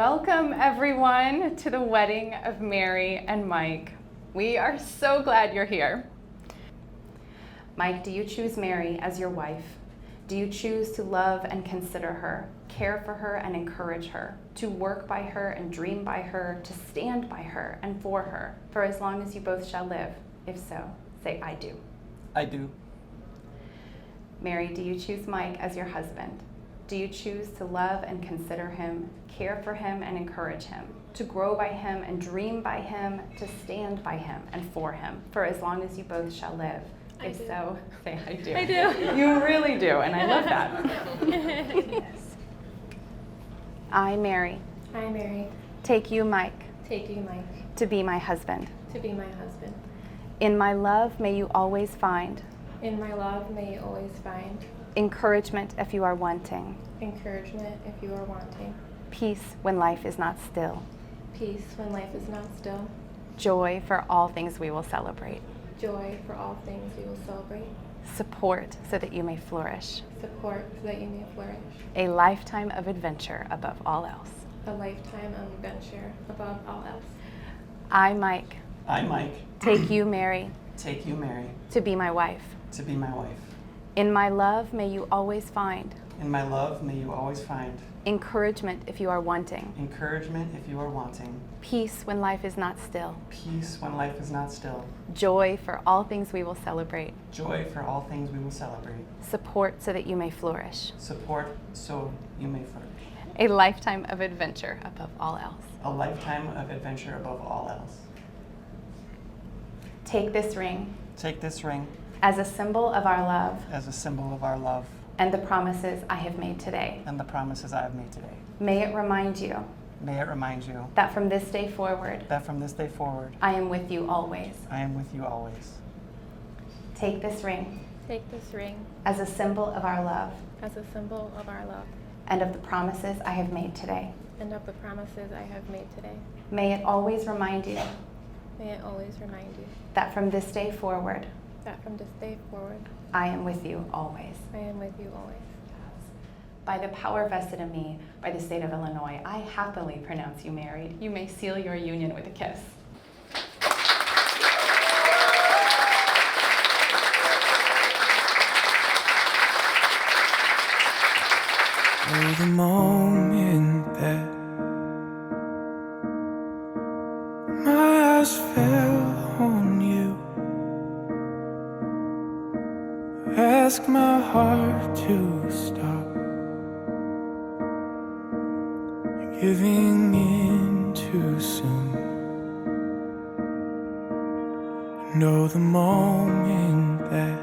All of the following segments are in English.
Welcome everyone to the wedding of Mary and Mike. We are so glad you're here. Mike, do you choose Mary as your wife? Do you choose to love and consider her, care for her and encourage her, to work by her and dream by her, to stand by her and for her, for as long as you both shall live? If so, say, I do. I do. Mary, do you choose Mike as your husband? Do you choose to love and consider him, care for him and encourage him, to grow by him and dream by him, to stand by him and for him, for as long as you both shall live? If so, say, I do. I do. You really do, and I love that. Yes. I, Mary, take you, Mike, to be my husband. In my love, may you always find encouragement if you are wanting, peace when life is not still, joy for all things we will celebrate, support so that you may flourish, a lifetime of adventure above all else. I, Mike, take you, Mary, to be my wife. In my love, may you always find encouragement if you are wanting, peace when life is not still, joy for all things we will celebrate, support so that you may flourish, a lifetime of adventure above all else. Take this ring as a symbol of our love and the promises I have made today. May it remind you that from this day forward, I am with you always. Take this ring as a symbol of our love and of the promises I have made today. May it always remind you that from this day forward, I am with you always. By the power vested in me by the state of Illinois, I happily pronounce you married. You may seal your union with a kiss. Oh, the moment that my eyes fell on you, ask my heart to stop giving in too soon. And oh, the moment that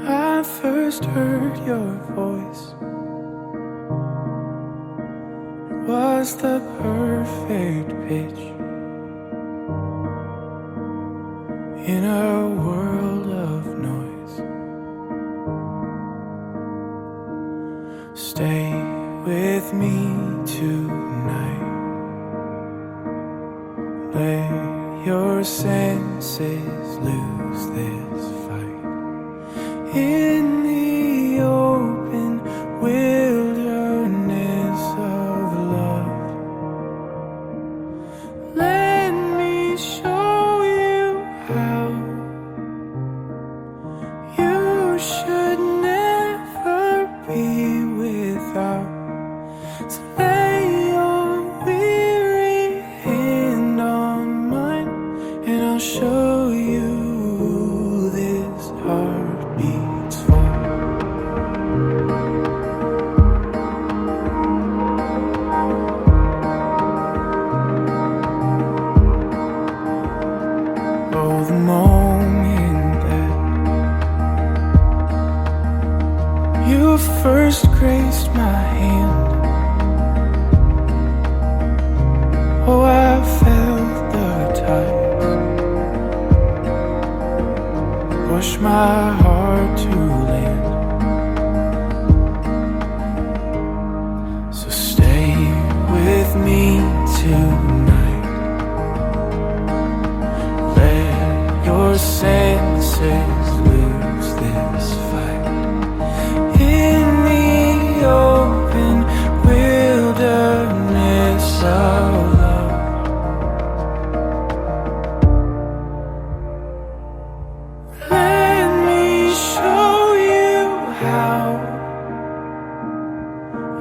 I first heard your voice, it was the perfect pitch in a world of noise. Stay with me tonight. Let your senses lose this fight. In the open wilderness of love, let me show you how you should never be without. So lay your weary hand on mine, and I'll show you this heart beats for. Oh, the moment that you first graced my hand, oh, I felt the tide push my heart to land. So stay with me tonight. Let your senses lose this fight. In the open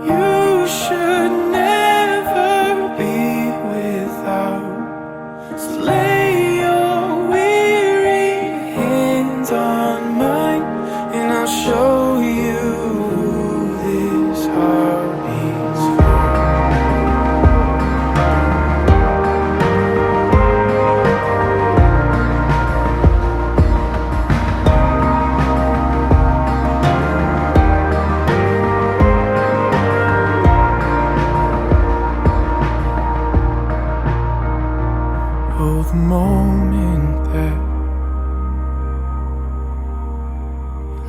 You should never be without. So lay your weary hands on mine, and I'll show you this heart beats for. Oh, the moment that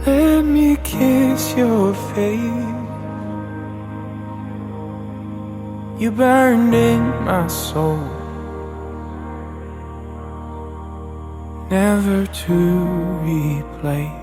let me kiss your face, you burned in my soul, never to replace.